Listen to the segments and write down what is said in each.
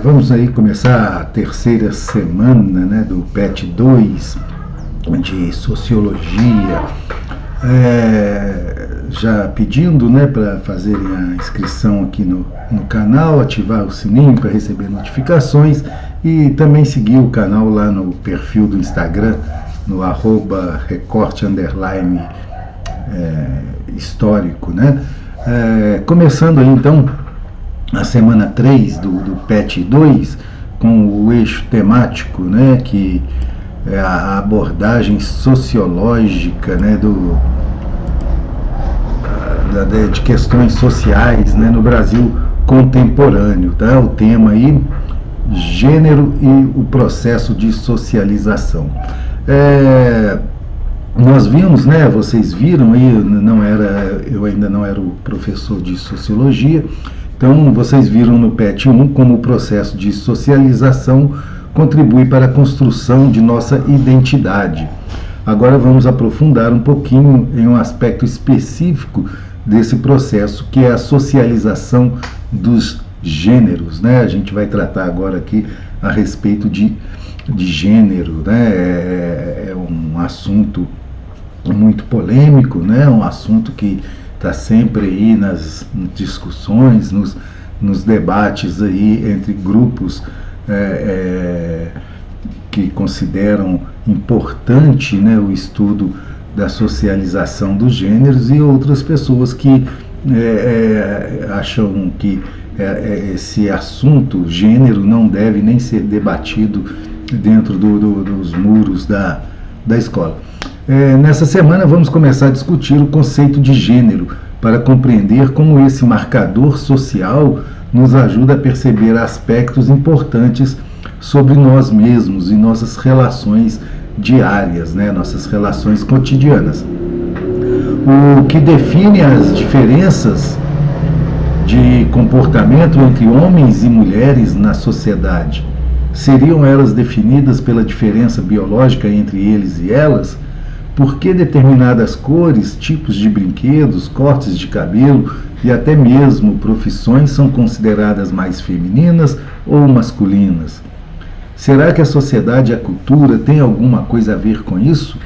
Vamos aí começar a terceira semana, né, do PET 2 de Sociologia, já pedindo, né, para fazerem a inscrição aqui no canal, ativar o sininho para receber notificações e também seguir o canal lá no perfil do Instagram, no @recorte_histórico, né? Começando aí então a semana 3 do PET 2, com o eixo temático, né, que é a abordagem sociológica, né, de questões sociais, né, no Brasil contemporâneo, tá? O tema aí, gênero e o processo de socialização. Nós vimos, né, vocês viram aí, eu ainda não era o professor de sociologia, então vocês viram no PET 1 como o processo de socialização contribui para a construção de nossa identidade. Agora vamos aprofundar um pouquinho em um aspecto específico desse processo, que é a socialização dos gêneros, né? A gente vai tratar agora aqui a respeito de gênero, né? É um assunto muito polêmico, né? Um assunto que está sempre aí nas discussões, nos debates aí entre grupos que consideram importante, né, o estudo da socialização dos gêneros, e outras pessoas que acham que esse assunto, gênero, não deve nem ser debatido dentro dos muros da escola. Nessa semana vamos começar a discutir o conceito de gênero, para compreender como esse marcador social nos ajuda a perceber aspectos importantes sobre nós mesmos e nossas relações diárias, né, nossas relações cotidianas. O que define as diferenças de comportamento entre homens e mulheres na sociedade? Seriam elas definidas pela diferença biológica entre eles e elas? Por que determinadas cores, tipos de brinquedos, cortes de cabelo e até mesmo profissões são consideradas mais femininas ou masculinas? Será que a sociedade e a cultura têm alguma coisa a ver com isso?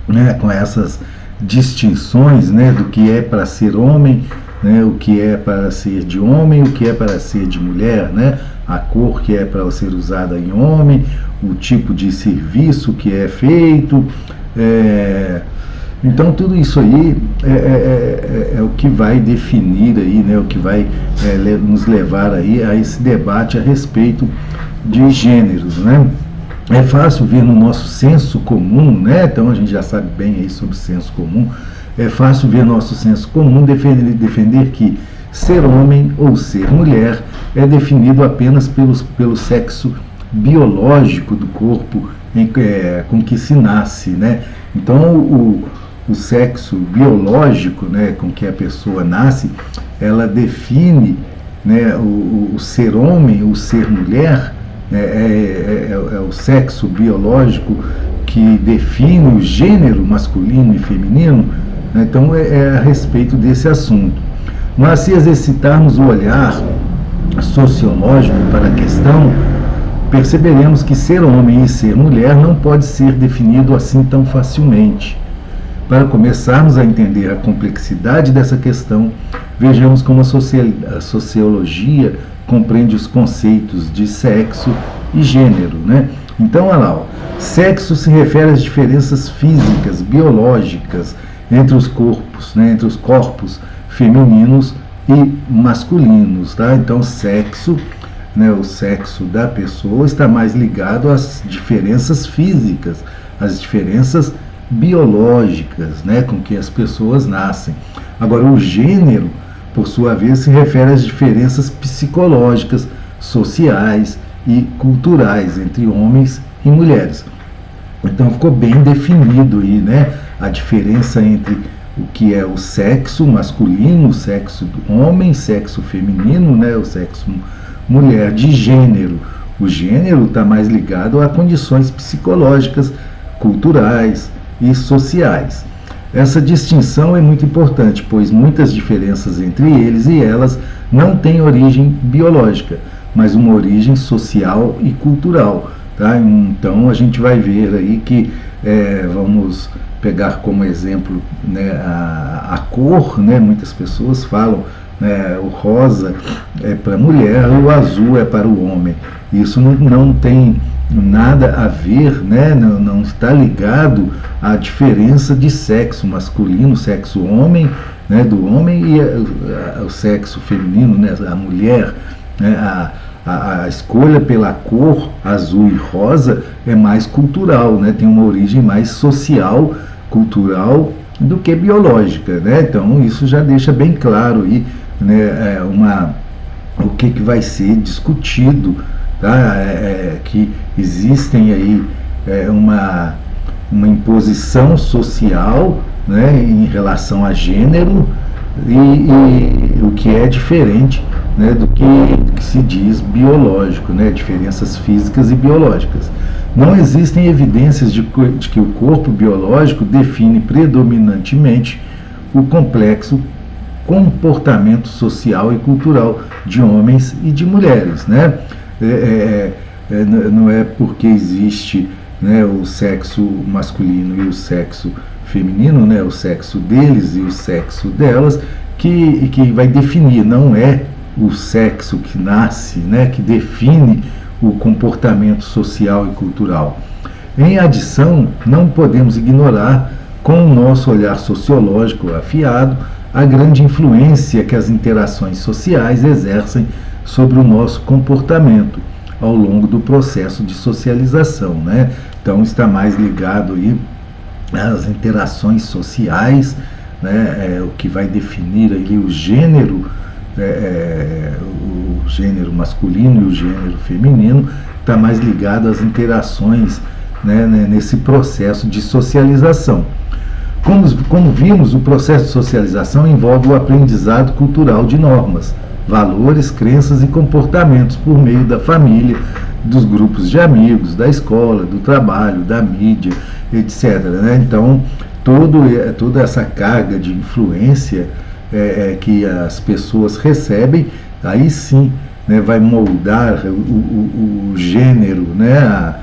Né? Com essas distinções, né, do que é para ser homem, né, o que é para ser de homem, o que é para ser de mulher, né? A cor que é para ser usada em homem, o tipo de serviço que é feito. Então tudo isso aí é o que vai definir aí, né, o que vai nos levar aí a esse debate a respeito de gêneros, né? É fácil ver no nosso senso comum, né? Então a gente já sabe bem aí sobre senso comum. É fácil ver no nosso senso comum defender que ser homem ou ser mulher é definido apenas pelo sexo biológico do corpo com que se nasce, né? Então o sexo biológico, né, com que a pessoa nasce, ela define, né, o ser homem, o ser mulher, né, é o sexo biológico que define o gênero masculino e feminino, né? Então é a respeito desse assunto. Mas se exercitarmos o olhar sociológico para a questão, perceberemos que ser homem e ser mulher não pode ser definido assim tão facilmente. Para começarmos a entender a complexidade dessa questão, vejamos como a sociologia compreende os conceitos de sexo e gênero, né? Então, olha lá, sexo se refere às diferenças físicas, biológicas entre os corpos, né? Entre os corpos femininos e masculinos, tá? Então, sexo, né, o sexo da pessoa está mais ligado às diferenças físicas, às diferenças biológicas, né, com que as pessoas nascem. Agora, o gênero, por sua vez, se refere às diferenças psicológicas, sociais e culturais entre homens e mulheres. Então ficou bem definido aí, né, a diferença entre o que é o sexo masculino, o sexo do homem, sexo feminino, né, o sexo mulher, de gênero. O gênero está mais ligado a condições psicológicas, culturais e sociais. Essa distinção é muito importante, pois muitas diferenças entre eles e elas não têm origem biológica, mas uma origem social e cultural. Tá? Então a gente vai ver aí que, vamos pegar como exemplo, né, a cor, né, muitas pessoas falam, né, o rosa é para a mulher, o azul é para o homem. Isso não tem nada a ver, né, não está ligado à diferença de sexo masculino, sexo homem, né, do homem, e o sexo feminino, né, a mulher, né, a escolha pela cor azul e rosa é mais cultural, né, tem uma origem mais social, cultural, do que biológica, né? Então isso já deixa bem claro aí, né, o que vai ser discutido, tá? Que existem aí uma imposição social, né, em relação a gênero e o que é diferente, né, do que se diz biológico, né, diferenças físicas e biológicas. Não existem evidências de que o corpo biológico define predominantemente o complexo comportamento social e cultural de homens e de mulheres, né? Não é porque existe, né, o sexo masculino e o sexo feminino, né, o sexo deles e o sexo delas, que vai definir, não é o sexo que nasce, né, que define o comportamento social e cultural. Em adição, não podemos ignorar, com o nosso olhar sociológico afiado, a grande influência que as interações sociais exercem sobre o nosso comportamento ao longo do processo de socialização, né? Então está mais ligado aí às interações sociais, né? O que vai definir ali o gênero masculino e o gênero feminino, está mais ligado às interações, né, nesse processo de socialização. Como vimos, o processo de socialização envolve o aprendizado cultural de normas, valores, crenças e comportamentos por meio da família, dos grupos de amigos, da escola, do trabalho, da mídia, etc. Né? Então, toda essa carga de influência que as pessoas recebem, aí sim, né, vai moldar o gênero, né,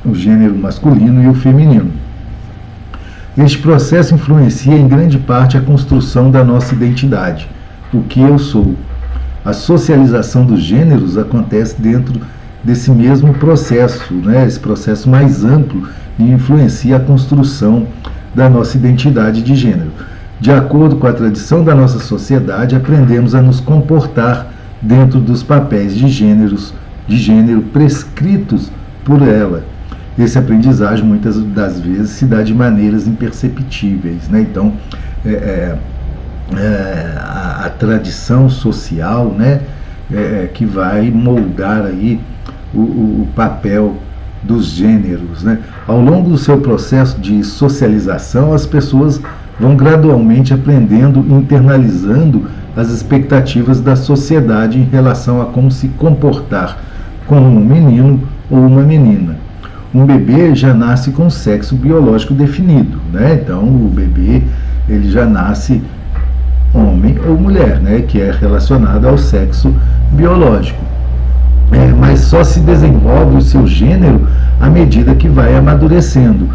o gênero masculino e o feminino. Este processo influencia em grande parte a construção da nossa identidade, o que eu sou. A socialização dos gêneros acontece dentro desse mesmo processo, né, esse processo mais amplo, e influencia a construção da nossa identidade de gênero. De acordo com a tradição da nossa sociedade, aprendemos a nos comportar dentro dos papéis de gênero prescritos por ela. Esse aprendizagem, muitas das vezes, se dá de maneiras imperceptíveis, né? Então, a tradição social, né, que vai moldar aí o papel dos gêneros, né? Ao longo do seu processo de socialização, as pessoas vão gradualmente aprendendo e internalizando as expectativas da sociedade em relação a como se comportar como um menino ou uma menina. Um bebê já nasce com sexo biológico definido, né? Então o bebê ele já nasce homem ou mulher, né? Que é relacionado ao sexo biológico. Mas só se desenvolve o seu gênero à medida que vai amadurecendo.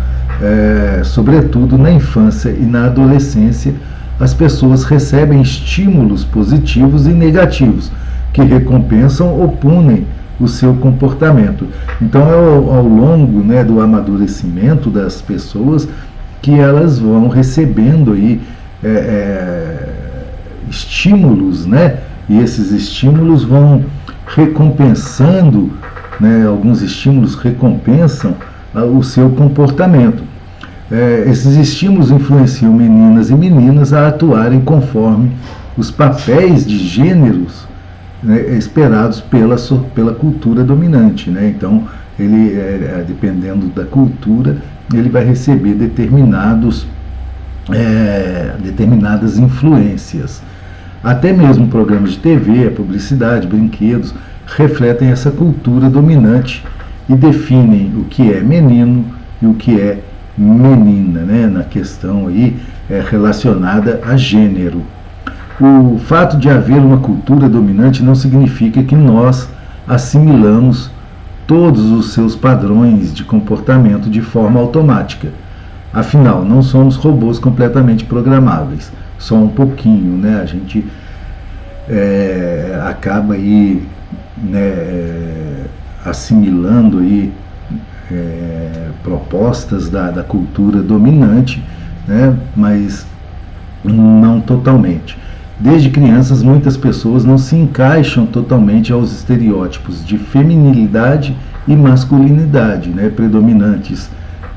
Sobretudo na infância e na adolescência, as pessoas recebem estímulos positivos e negativos que recompensam ou punem o seu comportamento. Então é ao longo, né, do amadurecimento das pessoas que elas vão recebendo aí estímulos, né? E esses estímulos vão recompensando, né? Alguns estímulos recompensam o seu comportamento. Esses estímulos influenciam meninas e meninas a atuarem conforme os papéis de gêneros, né, esperados pela cultura dominante, né? Então, ele, dependendo da cultura, ele vai receber determinadas influências. Até mesmo programas de TV, a publicidade, brinquedos, refletem essa cultura dominante e definem o que é menino e o que é menina, né, na questão aí relacionada a gênero. O fato de haver uma cultura dominante não significa que nós assimilamos todos os seus padrões de comportamento de forma automática. Afinal, não somos robôs completamente programáveis, só um pouquinho, né? A gente acaba aí, né, assimilando aí propostas da cultura dominante, né? Mas não totalmente. Desde crianças, muitas pessoas não se encaixam totalmente aos estereótipos de feminilidade e masculinidade, né, predominantes,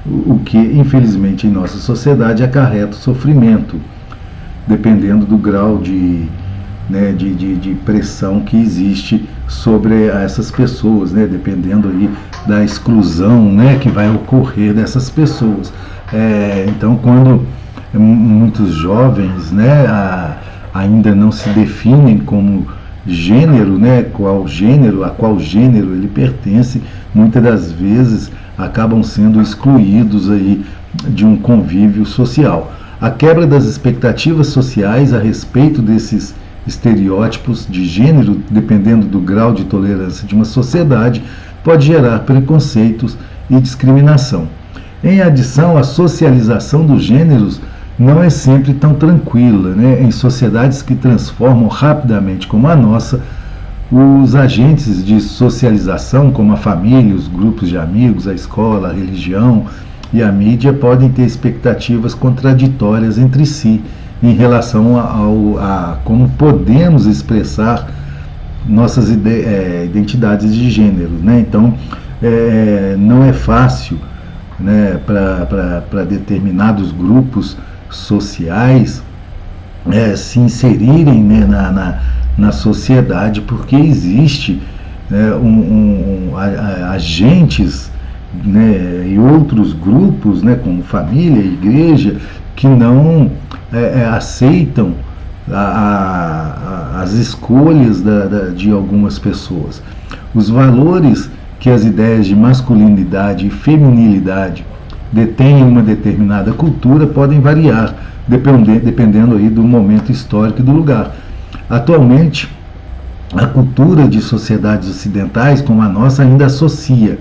o que, infelizmente, em nossa sociedade acarreta sofrimento, dependendo do grau de pressão que existe sobre essas pessoas, né, dependendo aí da exclusão, né, que vai ocorrer dessas pessoas. Então, quando muitos jovens, né, ainda não se definem como gênero, né, a qual gênero ele pertence, muitas das vezes acabam sendo excluídos aí de um convívio social. A quebra das expectativas sociais a respeito desses estereótipos de gênero, dependendo do grau de tolerância de uma sociedade, pode gerar preconceitos e discriminação. Em adição, a socialização dos gêneros não é sempre tão tranquila, né? Em sociedades que transformam rapidamente como a nossa, os agentes de socialização, como a família, os grupos de amigos, a escola, a religião e a mídia, podem ter expectativas contraditórias entre si em relação a como podemos expressar nossas identidades de gênero, né? Então, não é fácil, né, para determinados grupos sociais se inserirem, né, na sociedade, porque existe agentes, né, e outros grupos, né, como família, igreja, que não aceitam as escolhas de algumas pessoas. Os valores que as ideias de masculinidade e feminilidade detêm em uma determinada cultura podem variar, dependendo aí do momento histórico e do lugar. Atualmente, a cultura de sociedades ocidentais como a nossa ainda associa,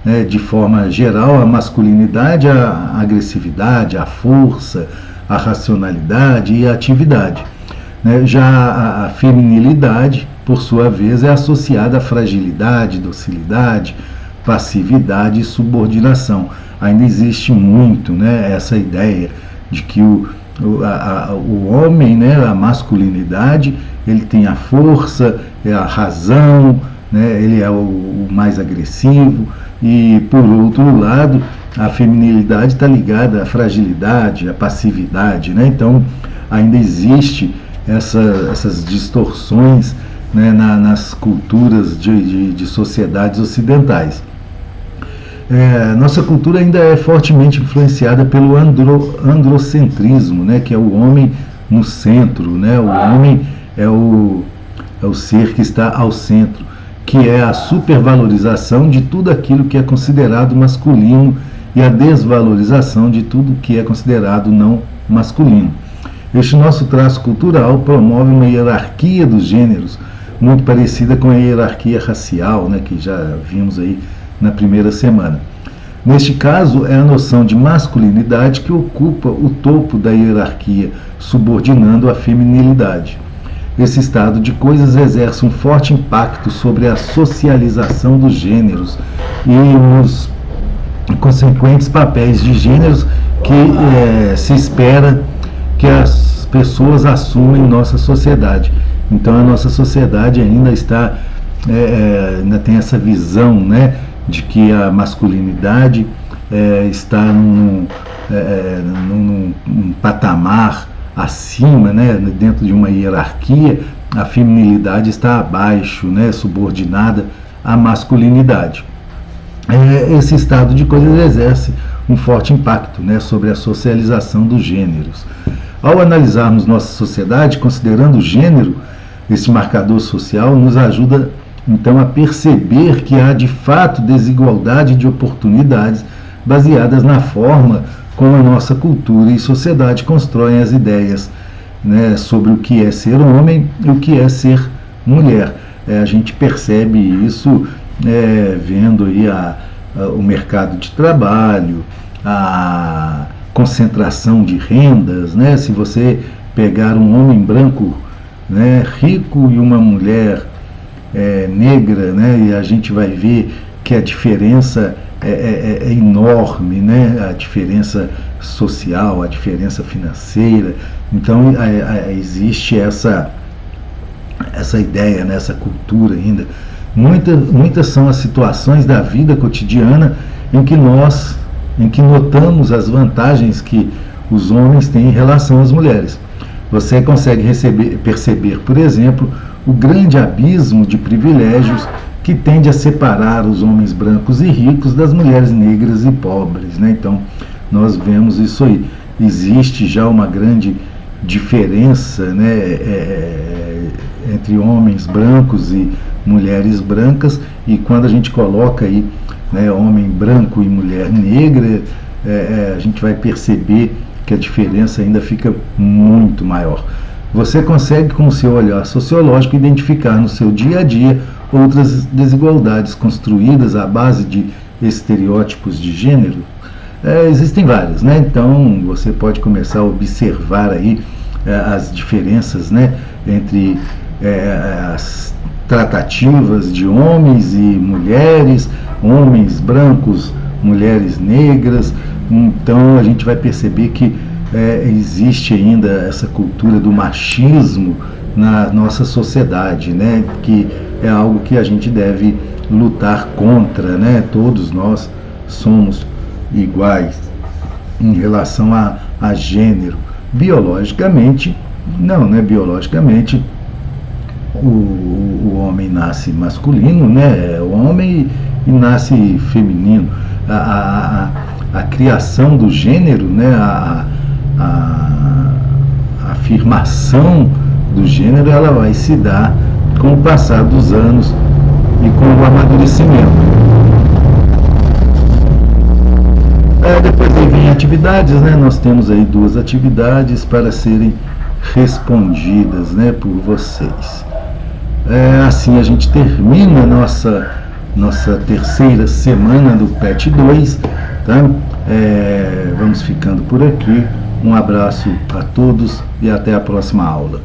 né, de forma geral, a masculinidade à agressividade, à força, à racionalidade e à atividade. Já a feminilidade, por sua vez, é associada à fragilidade, docilidade, passividade e subordinação. Ainda existe muito, né, essa ideia de que o homem, né, a masculinidade, ele tem a força, a razão, né, ele é o mais agressivo, e por outro lado a feminilidade está ligada à fragilidade, à passividade, né? Então ainda existe essas distorções, né, nas culturas de sociedades ocidentais. Nossa cultura ainda é fortemente influenciada pelo androcentrismo, né, que é o homem no centro, né? O homem é o ser que está ao centro, que é a supervalorização de tudo aquilo que é considerado masculino e a desvalorização de tudo que é considerado não masculino. Este nosso traço cultural promove uma hierarquia dos gêneros muito parecida com a hierarquia racial, né, que já vimos aí na primeira semana. Neste caso, é a noção de masculinidade que ocupa o topo da hierarquia, subordinando a feminilidade. Esse estado de coisas exerce um forte impacto sobre a socialização dos gêneros e os consequentes papéis de gêneros que se espera que as pessoas assumam em nossa sociedade. Então a nossa sociedade ainda ainda tem essa visão, né, de que a masculinidade está num patamar acima, né, dentro de uma hierarquia, a feminilidade está abaixo, né, subordinada à masculinidade. Esse estado de coisas exerce um forte impacto, né, sobre a socialização dos gêneros. Ao analisarmos nossa sociedade, considerando o gênero, esse marcador social nos ajuda então a perceber que há de fato desigualdade de oportunidades baseadas na forma como a nossa cultura e sociedade constroem as ideias, né, sobre o que é ser homem e o que é ser mulher. A gente percebe isso vendo aí o mercado de trabalho, a concentração de rendas, né? Se você pegar um homem branco, né, rico, e uma mulher negra, né, e a gente vai ver que a diferença é enorme, né? A diferença social, a diferença financeira. Então existe essa ideia, né, essa cultura ainda. Muitas são as situações da vida cotidiana em que notamos as vantagens que os homens têm em relação às mulheres. Você consegue perceber, por exemplo, o grande abismo de privilégios que tende a separar os homens brancos e ricos das mulheres negras e pobres, né? Então, nós vemos isso aí. Existe já uma grande diferença, né, entre homens brancos e mulheres brancas, e quando a gente coloca aí, né, homem branco e mulher negra, a gente vai perceber que a diferença ainda fica muito maior. Você consegue, com o seu olhar sociológico, identificar no seu dia a dia outras desigualdades construídas à base de estereótipos de gênero? Existem várias, né? Então você pode começar a observar aí as diferenças, né, entre as tratativas de homens e mulheres, homens brancos, mulheres negras. Então a gente vai perceber que existe ainda essa cultura do machismo na nossa sociedade, né, que é algo que a gente deve lutar contra, né? Todos nós somos iguais em relação a gênero. Biologicamente, não, né? Biologicamente, o homem nasce masculino, né? O homem e nasce feminino. A criação do gênero, né? A afirmação do gênero, ela vai se dar com o passar dos anos e com o amadurecimento. Depois aí vem atividades, né? Nós temos aí 2 atividades para serem respondidas, né, por vocês. Assim a gente termina a nossa terceira semana do PET 2, tá? Vamos ficando por aqui. Um abraço a todos e até a próxima aula.